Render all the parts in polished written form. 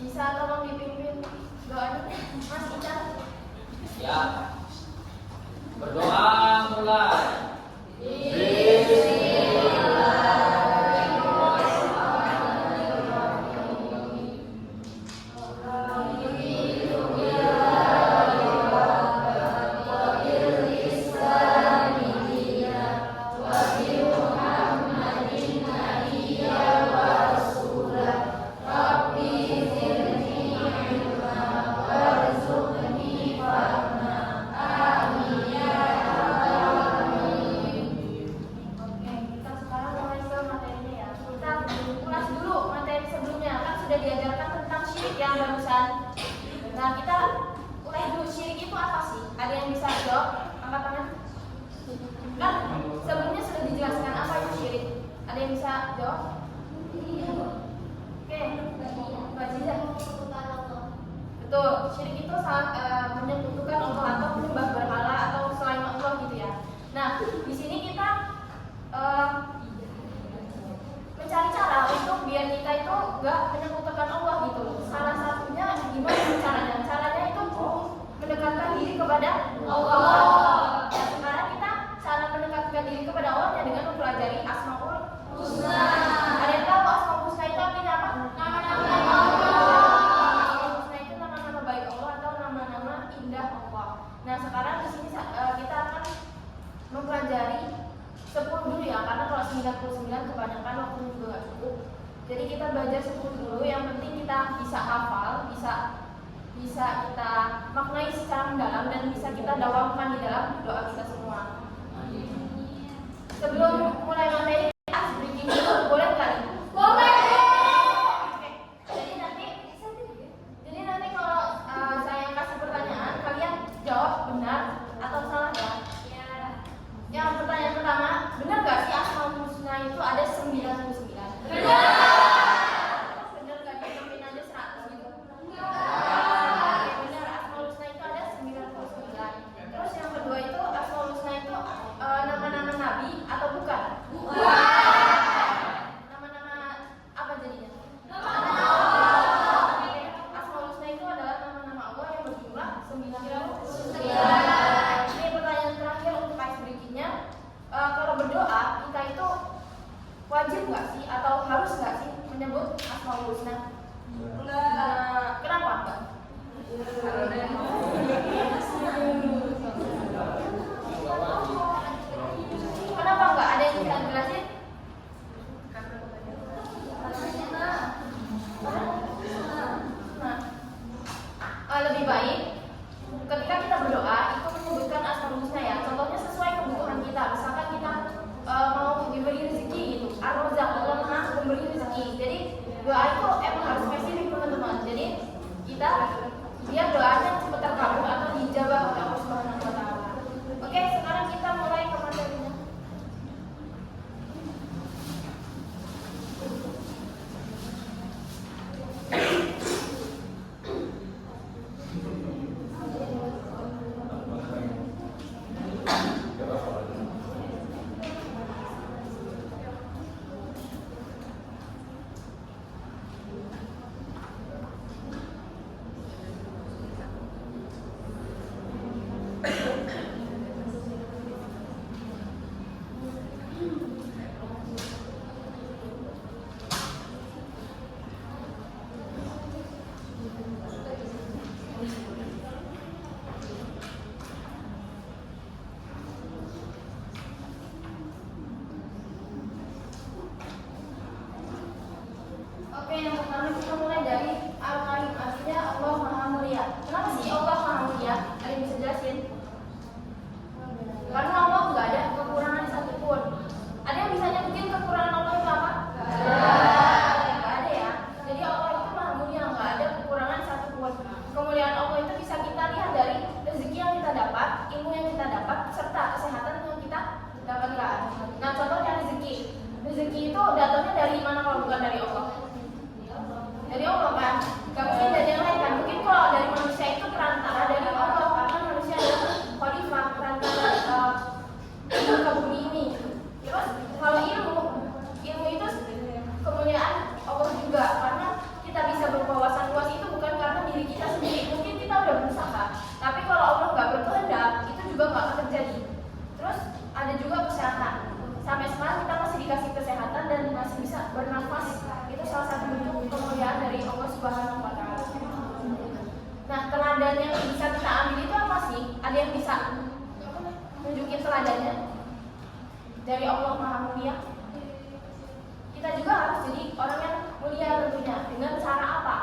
Bisa tolong dipimpin doanya Mas Ican? Ya. Berdoa mulai. Yang pertama kita mulai dari Al-Karim, artinya Allah Maha Mulia. Kenapa sih Allah Maha Mulia? Ada yang bisa jelasin? Karena Allah nggak ada kekurangan satupun. Ada yang bisa nyebutin kekurangan Allah itu apa? Nggak ada ya. Jadi Allah itu Maha Mulia, nggak ada kekurangan satupun. Kemuliaan Allah itu bisa kita lihat dari rezeki yang kita dapat, ilmu yang kita dapat, serta kesehatan yang kita dapatkan. Nah, contohnya rezeki. Rezeki itu datangnya dari mana kalau bukan dari Allah? Dari Allah kan, gak mungkin dari yang lain kan. Mungkin kalau dari manusia itu perantara dari Allah, karena manusia adalah khalifah, perantara ke bumi ini. Terus kalau ilmu itu kemuliaan Allah juga, karena kita bisa berwawasan luas bernafas itu salah satu bentuk kemuliaan dari Allah Subhanahu wa taala. Nah, teladan yang bisa kita ambil itu apa sih? Ada yang bisa tunjukin teladannya? Dari Allah Maha Mulia. Kita juga harus jadi orang yang mulia tentunya. Dengan cara apa?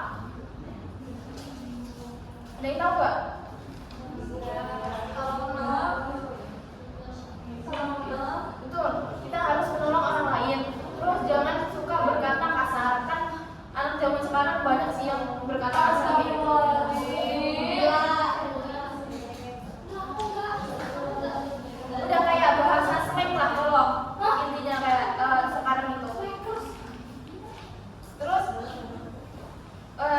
Ada yang tahu nggak? Betul, kita harus menolong orang lain. Terus jangan suka berkata kasar. Kan anak zaman sekarang banyak sih yang berkata kasar gitu. Udah kayak bahasa slang lah kalau intinya kayak sekarang itu. Terus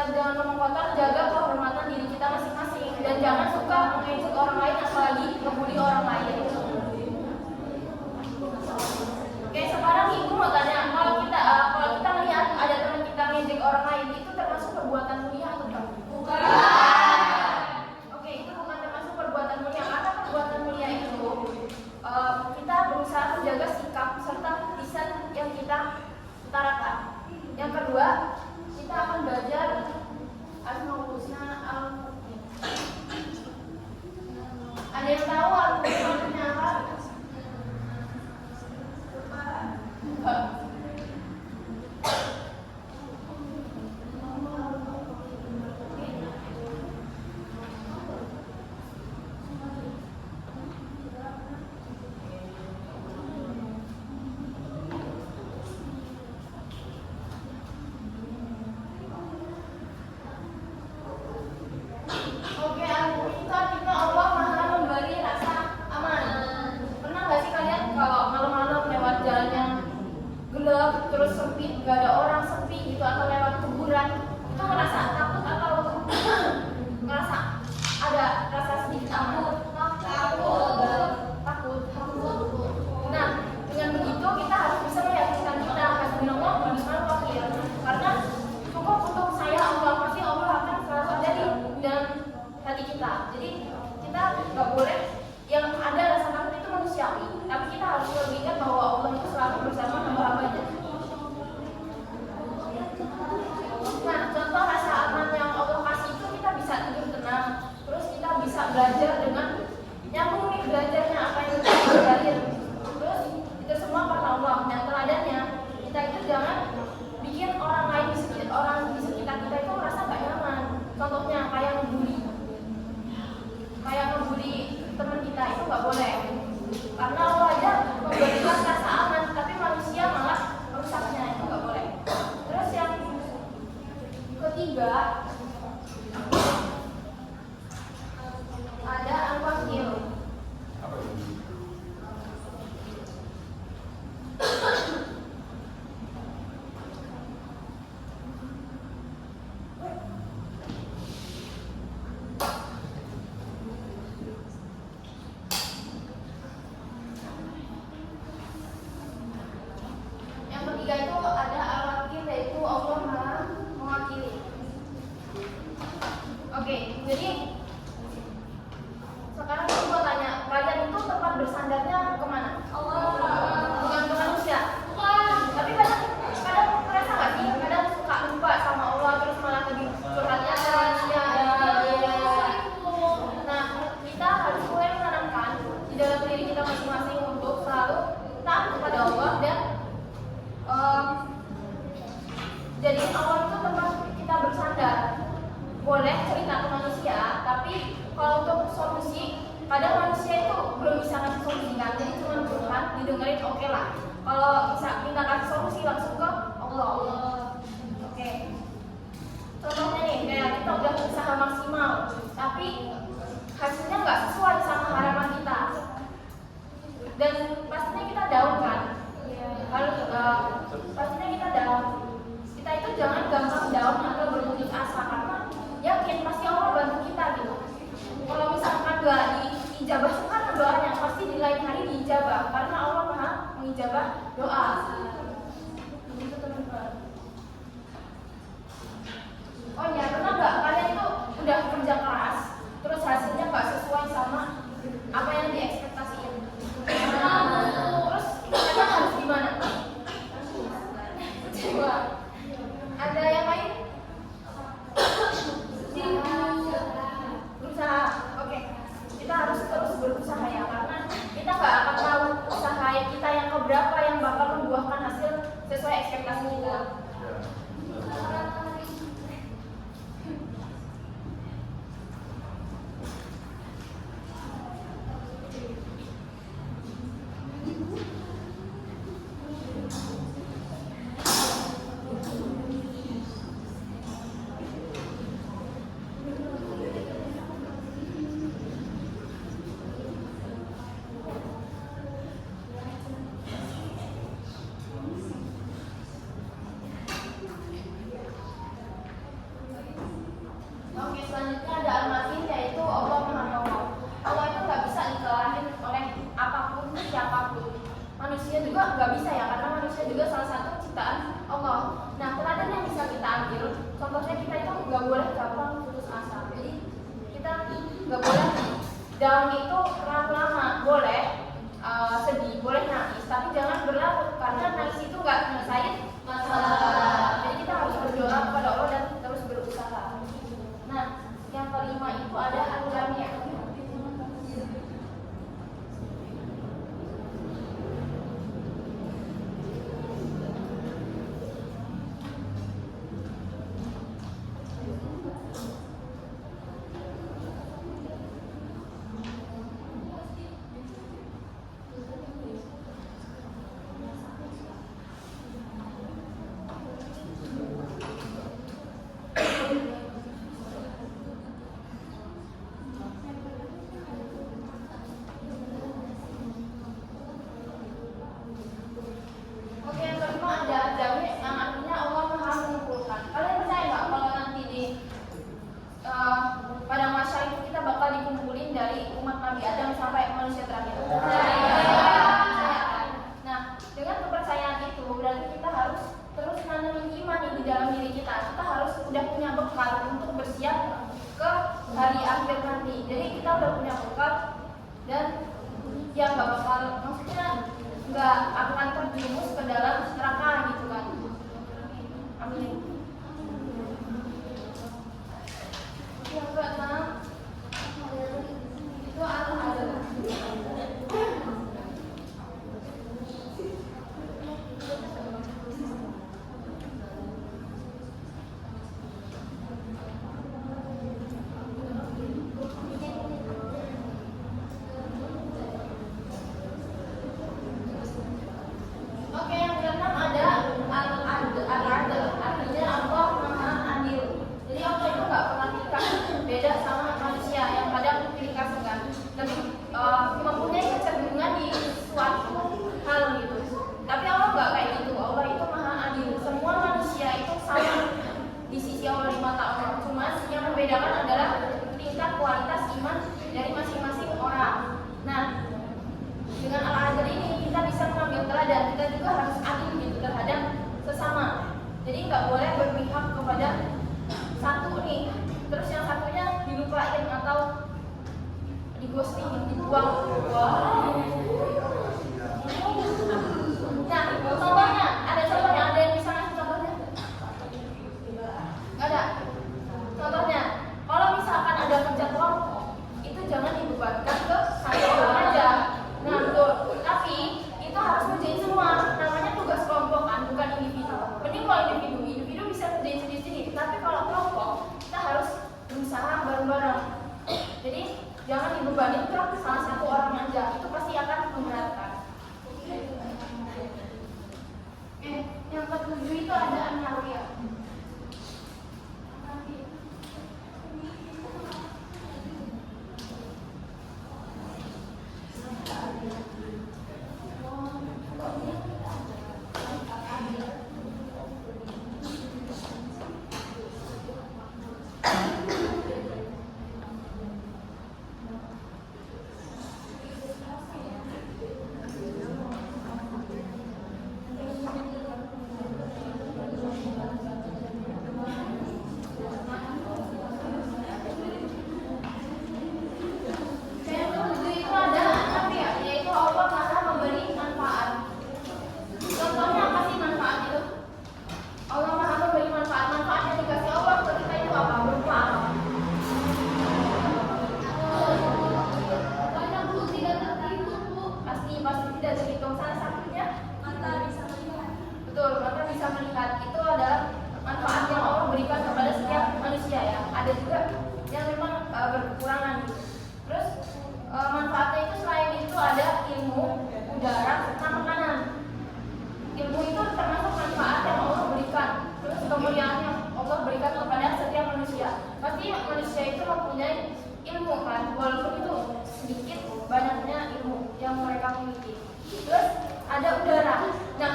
jangan ngomong kotor, jaga kehormatan diri kita masing-masing dan jangan suka mengejek orang lain apalagi ngebully orang lain. Oke, sekarang ibu mau tanya, kalau kita lihat ada teman kita ngejek orang lain itu termasuk perbuatan mulia atau tidak? Bukan. Oke, itu bukan termasuk perbuatan mulia. Karena perbuatan mulia itu kita berusaha menjaga sikap serta lisan yang kita utarakan. Yang kedua, kita akan belajar Asmaul Husna Al-Mu'min. Ada yang tahu Al-Mu'min apa? Oke, itu artinya Allah Maha memberi rasa aman. Pernah nggak sih kalian kalau malam-malam lewat jalan yang gelap, terus sempit, nggak ada orang, sepi gitu, atau lewat kuburan, itu ngerasa takut atau ngerasa ada rasa sedikit aman? Takut. Nah, dengan begitu kita harus bisa meyakinkan kita hasbunallah wa ni'mal wakil. Karena cukup untuk saya Allah, pasti Allah akan selalu ada di dalam hati kita. Jadi kita nggak boleh yang ada rasa takut itu manusiawi, tapi kita harus mengingat bahwa Allah itu selalu bersama hamba-hambanya. Nah, contoh rasa aman yang Allah kasih itu kita bisa tidur tenang, terus kita bisa belajar dengan nyambung nih belajarnya apa yang kita pelajarin. Terus itu semua karena Allah. Dan teladannya kita itu jangan bikin orang lain di sekitar kita itu merasa gak nyaman. Contohnya kayak ngebully teman kita itu nggak boleh. Karena Allah aja memberikan rasa aman, tapi manusia malah merusaknya, itu nggak boleh. Terus yang ketiga ada al-wakil. Yang ketiga itu ada al-wakil, yaitu Allah Maha mewakili. Oke, jadi sekarang aku mau tanya, kalian itu tempat bersandarnya kemana? Allah. Bukan ke manusia. Tapi kadang merasa nggak sih? Kadang suka lupa sama Allah, terus malah lagi curhatnya ke manusia. Nah, kita harus mulai menanamkan di dalam diri kita masing-masing untuk selalu taat kepada Allah dan jadiin Allah itu tempat kita bersandar. Boleh cerita ke manusia, tapi kalau untuk solusi, kadang manusia itu belum bisa ngasih solusi kan, jadi cuma curhat, didengerin oke lah. Kalau bisa minta kasih solusi langsung ke Allah. Oke. Contohnya nih, kayak kita udah berusaha maksimal, tapi hasilnya nggak sesuai sama harapan kita, dan pastinya kita down kan. Pastinya kita down. Kita itu jangan gampang down atau berputus asa, karena yakin pasti Allah bantu kita gitu. Kalau misalkan gak diijabah sekarang doanya, pasti di lain hari diijabah, karena Allah Maha mengijabah doa. Begitu teman-teman. Oh iya, pernah gak kalian itu udah kerja keras, terus hasilnya gak sesuai sama apa yang diekspektasiin? Terus kalian harus gimana? ekspektasi kita. Oke, selanjutnya ada al-matin, yaitu Allah Maha Pengetahuan. Allah itu nggak bisa dikalahin oleh apapun, siapapun. Manusia juga nggak bisa ya, karena manusia juga salah satu ciptaan Allah. Nah, teladan yang bisa kita ambil, contohnya kita itu nggak boleh gampang putus asa. Jadi kita nggak boleh down itu terlalu lama. Boleh sedih, boleh nangis, tapi jangan berlarut, karena nangis itu nggak nyelesain masalah. Jadi kita harus berdoa kepada Allah dan terus berusaha. Nah, yang kelima itu ada al-jami'. Oke, yang kelima ada jami' yang artinya Allah Maha mengumpulkan. Kalian percaya nggak kalau nanti di padang mahsyar itu kita bakal dikumpulin dari umat Nabi Adam sampai manusia terakhir? Percaya kan? Nah, dengan kepercayaan itu berarti kita harus terus manamin iman di dalam diri kita. Kita harus udah punya bekal untuk bersiap ke hari akhir nanti. Jadi kita udah punya bekal dan yang nggak bakal, maksudnya nggak akan terjerumus ke dalam neraka gitu kan. Amin. Yang keenam itu al-adl. Oke, yang keenam ada melihat itu adalah manfaat yang Allah berikan kepada setiap manusia ya. Ada juga yang memang berkekurangan gitu. Terus manfaatnya itu selain itu ada ilmu, udara, serta makanan. Ilmu itu termasuk manfaat yang Allah berikan. Terus kemuliaan yang Allah berikan kepada setiap manusia. Pasti manusia itu mempunyai ilmu kan, walaupun itu sedikit banyaknya ilmu yang mereka miliki. Terus ada udara. Nah,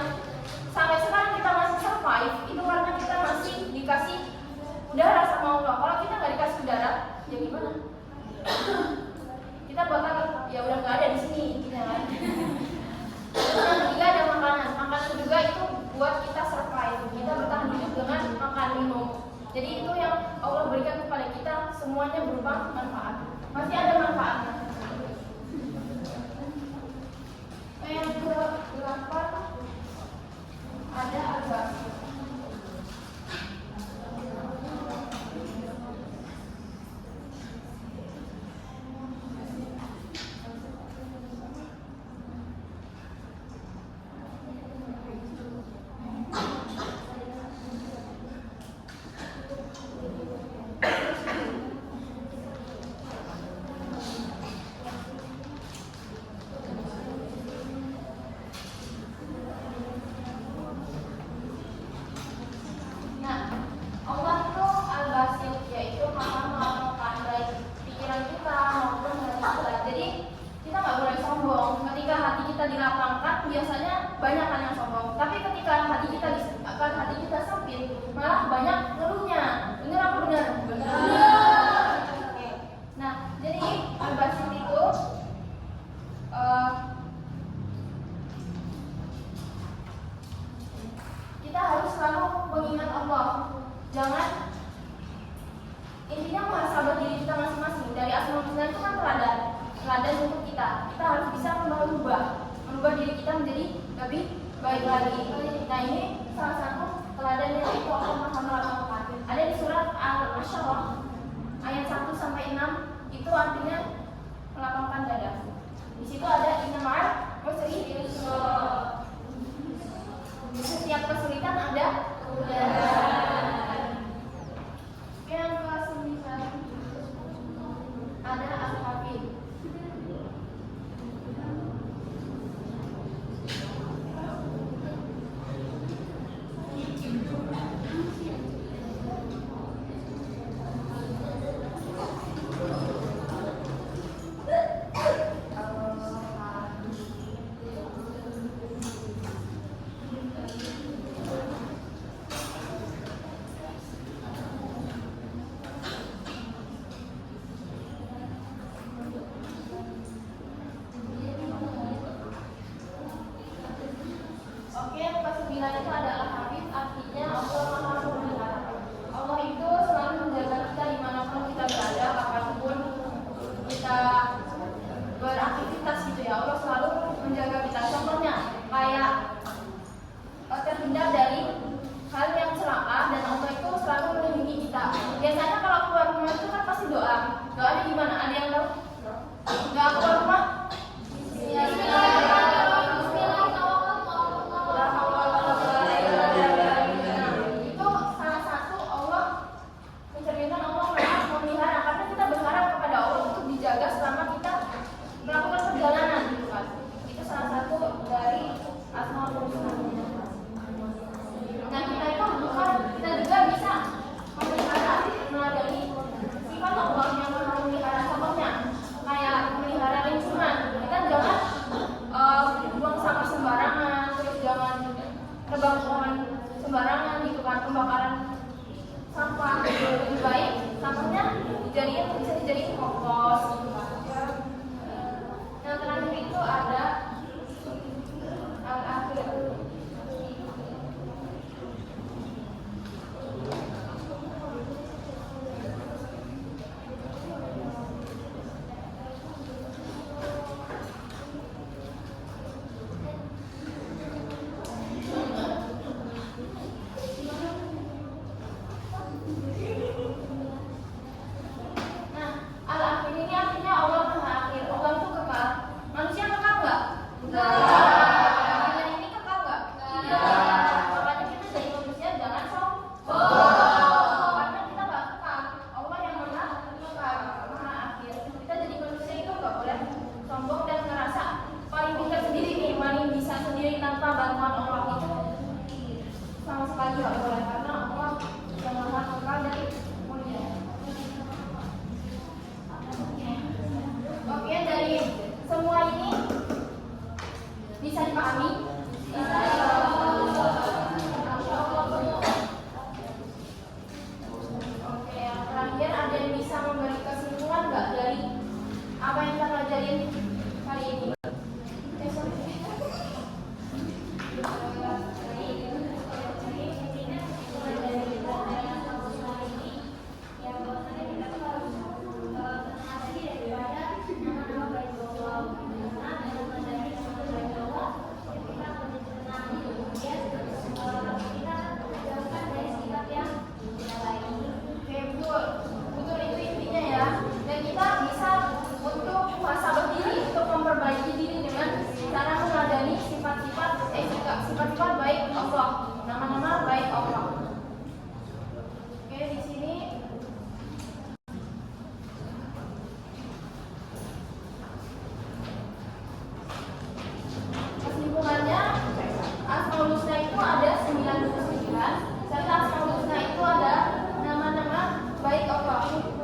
sampai sekarang kita masih survive itu karena kita masih dikasih udara sama Allah. Kalau kita nggak dikasih udara, ya gimana? Kita bakal ya udah nggak ada di sini intinya kan. Terus yang ketiga ada makanan. Makanan juga itu buat kita survive. Kita bertahan hidup dengan makan minum. Jadi itu yang Allah berikan kepada kita semuanya berupa manfaat. Masih ada manfaatnya. Yang ke-8 ada al-basi. Biasanya banyak kan yang sombong, tapi ketika hati kita sempit, malah banyak ngeluhnya. Bener apa benar? Benar. Oke. Nah, jadi al-basit itu kita harus selalu mengingat Allah. Jangan intinya muhasabah diri kita masing-masing. Dari Asmaul Husna itu kan teladan untuk kita. Kita harus bisa merubah diri kita menjadi lebih baik lagi. Nah, ini salah satu teladan yang itu Allah Maha melakukan. Ada di surat Al-Asyarah ayat 1 sampai 6, itu artinya melapangkan dada. Di situ ada innamal usri yusra. Setiap kesulitan ada kemudahan. Yang ke-9 ada al-hafid. Itu adalah Habib, artinya Allah Maha Memelihara. Allah itu selalu menjaga kita dimanapun kita berada, kapanpun kita beraktivitas gitu ya. Allah selalu menjaga kita. Contohnya kayak terhindar dari hal yang celaka, dan Allah itu selalu melindungi kita. Biasanya kalau keluar rumah itu kan pasti doa. Doanya gimana? Ada yang tahu? Nggak keluar rumah? Tebang pohon sembarangan gitu kan, pembakaran sampah. Lebih baik sampahnya bisa dijadiin kompos gitu kan. Yang terakhir itu ada al-akhir. Manusia kekal nggak? nggak boleh karena Allah yang maha kekal dan mulia. Oke, dari semua ini bisa dipahami? Bisa. Oke, yang terakhir ada yang bisa memberi kesimpulan nggak dari apa yang kita pelajarin hari ini? Oke, betul itu intinya ya. Dan kita bisa untuk muhasabah diri, untuk memperbaiki diri dengan cara meneladani sifat-sifat baik Allah, nama-nama baik Allah. Oke, di sini kesimpulannya Asmaul Husna itu ada 99. Serta Asmaul Husna itu ada nama-nama baik Allah.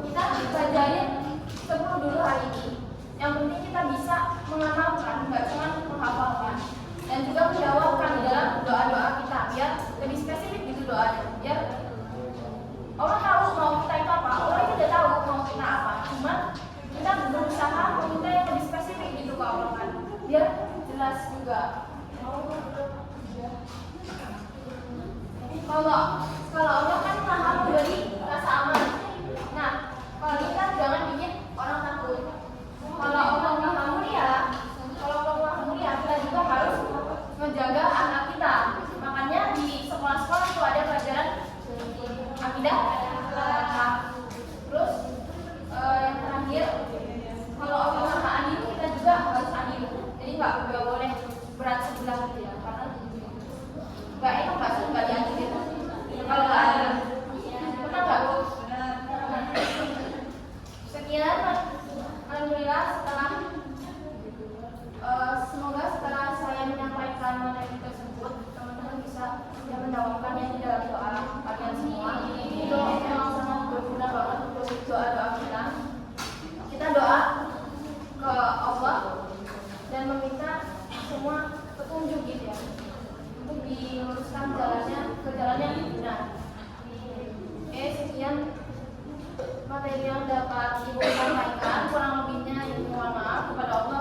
Kita pelajarin 10 dulu hari ini. Yang penting kita bisa mengamalkan, nggak cuma menghafalkan. Dan juga menjawabkan di dalam doa-doa kita biar lebih spesifik gitu doanya. Biar Allah tahu mau kita itu apa. Allah itu udah tahu mau kita apa. Cuma kita berusaha meminta yang lebih spesifik gitu ke Allah kan. Biar jelas juga. Kalau Allah kan maha memberi rasa aman. Nah, kalau kita jangan bikin orang takut. Kalau Allah maha mulia, kita juga harus menjaga anak kita. Makanya di sekolah-sekolah itu ada pelajaran akidah. Terus yang terakhir, kalau Allah maha adil, kita juga harus adil. Jadi nggak boleh berat sebelah gitu ya, karena nggak enak nggak diadilin. Kalau nggak adil, benar nggak Bu? Sekian, alhamdulillah semoga setelah saya menyampaikan materi tersebut, teman-teman bisa menjawabkannya di dalam doa kalian semua. Itu memang sangat berguna banget untuk doa-doa kita. Kita doa ke Allah dan meminta semua petunjuk gitu ya, untuk diluruskan ke jalan yang benar. Oke, sekian materi yang dapat Ibu sampaikan. Kurang lebihnya mohon maaf. Kepada Allah